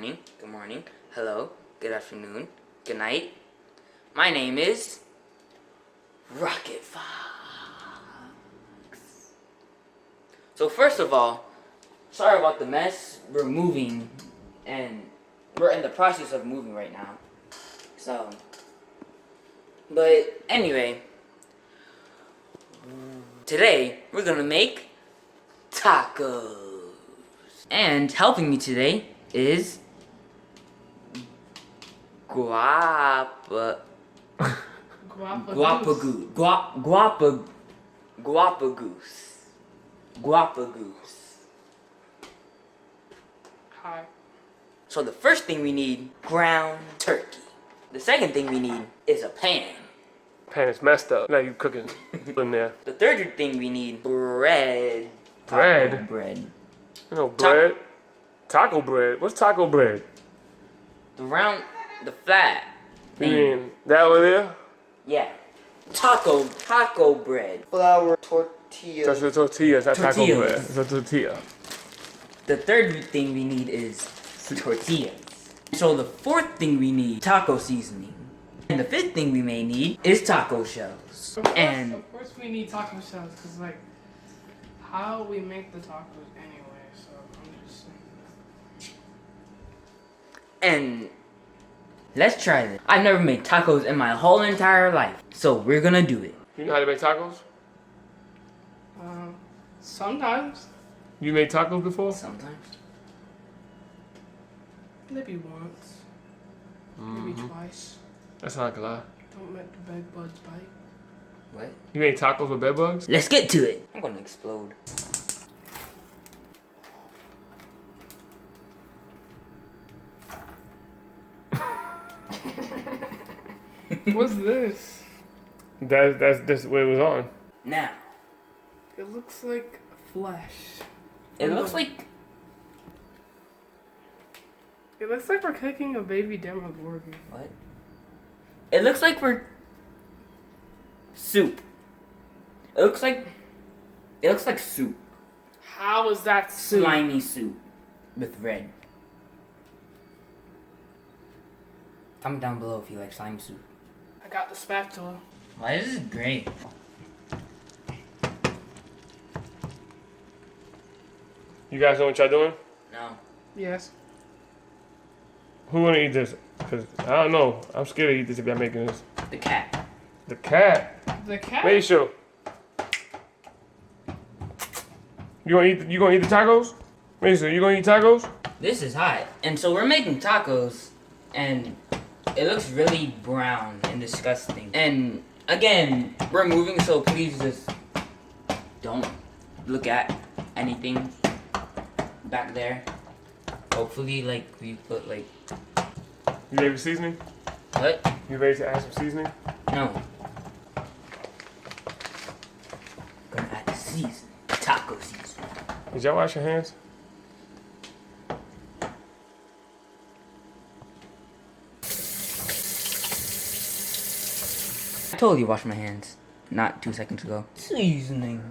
morning, hello, good afternoon, good night. My name is Rokit. So first of all, sorry about the mess. We're moving, and we're in the process of moving right now. So, but anyway, today we're gonna make tacos. And helping me today is Guapagoose. Hi. So the first thing we need, ground turkey. The second thing we need is a pan. Pan is messed up. Now you cooking in there. The third thing we need, bread. Bread? Taco bread. No, bread. Taco bread. What's taco bread? The flat You thing. mean that over there? Yeah. Taco bread. Flour, tortilla. That's the tortillas, not taco Tortillas. bread. It's a tortilla. The third thing we need is tortillas. So the fourth thing we need, taco seasoning. And the fifth thing we may need is taco shells. Of course we need taco shells, because, like, how we make the tacos anyway, so I'm just saying that. And let's try this. I've never made tacos in my whole entire life. So we're gonna do it. You know how to make tacos? Sometimes. You made tacos before? Sometimes. Maybe once. Maybe twice. That's not a lie. Don't let the bed bugs bite. What? You made tacos with bed bugs? Let's get to it. I'm gonna explode. What's this? That's what it was on. Now, It looks like flesh. it looks like It looks like we're cooking a baby Demogorgon. what? It looks like we're soup. It looks like soup. How is that soup? Slimy soup with red. Comment down below if you like slimy soup. I got the spatula. Why is this gray? You guys know what y'all doing? No. Yes. Who wanna eat this? Cause I don't know. I'm scared to eat this if y'all making this. The cat. The cat. The cat? Wait, show. You gonna eat the tacos? Mason, you gonna eat tacos? This is hot. And so we're making tacos, and it looks really brown and disgusting. And again, we're moving, so please just don't look at anything back there. Hopefully, like, we put, like... You ready for seasoning? What? You ready to add some seasoning? No. Gonna add the seasoning. Taco seasoning. Did y'all wash your hands? I totally washed my hands not 2 seconds ago. Seasoning.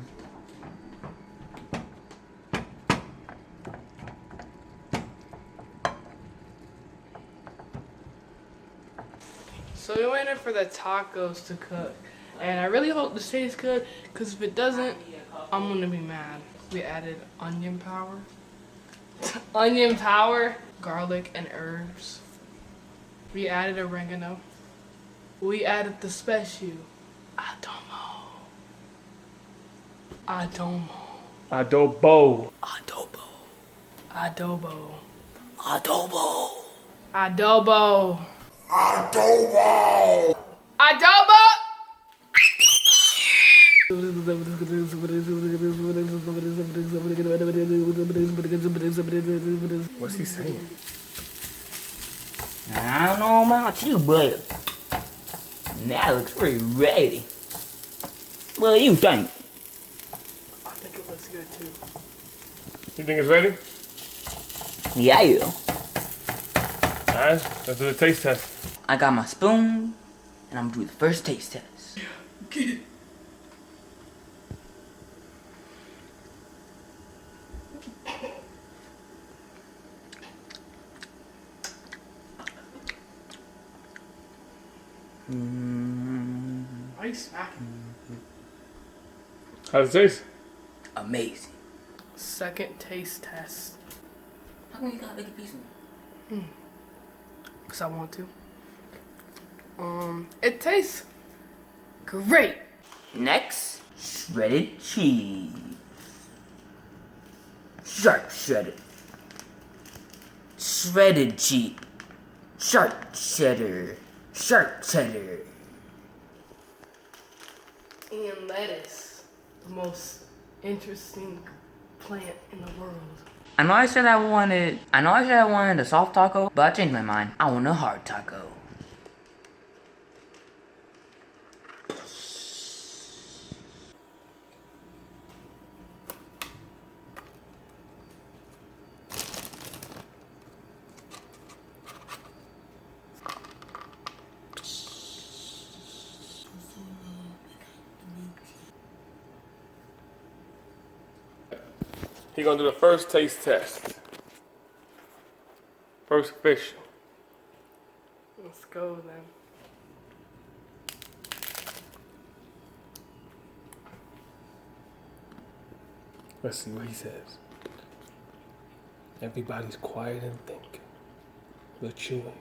So we waited for the tacos to cook. And I really hope this tastes good, because if it doesn't, I'm gonna be mad. We added onion powder. Onion powder, garlic, and herbs. We added oregano. We added the special adobo. Adobo. Adobo. Adobo. Adobo. Adobo. Adobo. Adobo! What's he saying? I don't know about you, but that looks pretty ready. What do you think? I think it looks good too. You think it's ready? Yeah. Alright, let's do the taste test. I got my spoon, and I'm doing the first taste test. Get it. Why are you smacking? How does it taste? Amazing. Second taste test. How come you got like a piece of it? Because I want to. It tastes great. Next, shredded cheese. Sharp shredded. Shredded cheese. Sharp cheddar. Sharp cheddar. And lettuce. The most interesting plant in the world. I know I said I wanted a soft taco, but I changed my mind. I want a hard taco. He gonna do the first taste test. First official. Let's go then. Let's see what he says. Everybody's quiet and thinking. They're chewing.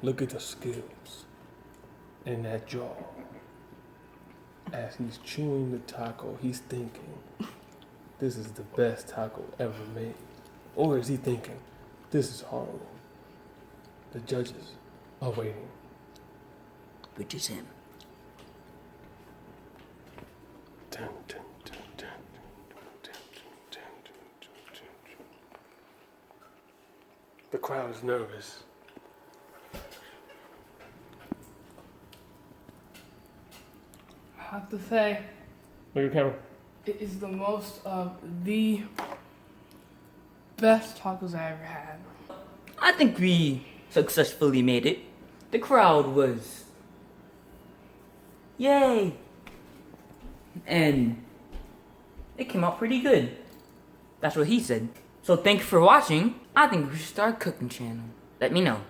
Look at the skills in that jaw. As he's chewing the taco, he's thinking, this is the best taco ever made. Or is he thinking, this is horrible? The judges are waiting. Which is him. Dun, dun, dun, dun, dun, dun, dun, dun, dun. The crowd is nervous. I have to say, Look at the camera. it is the most of the best tacos I ever had. I think we successfully made it. The crowd was yay. And it came out pretty good. That's what he said. So thank you for watching. I think we should start a cooking channel. Let me know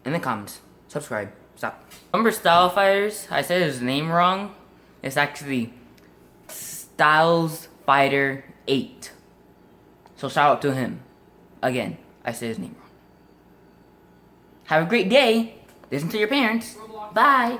in the comments. Subscribe. Stop. Remember Style Fighters? I said his name wrong. It's actually Styles Fighter 8. So shout out to him. Again, I said his name wrong. Have a great day. Listen to your parents. Bye.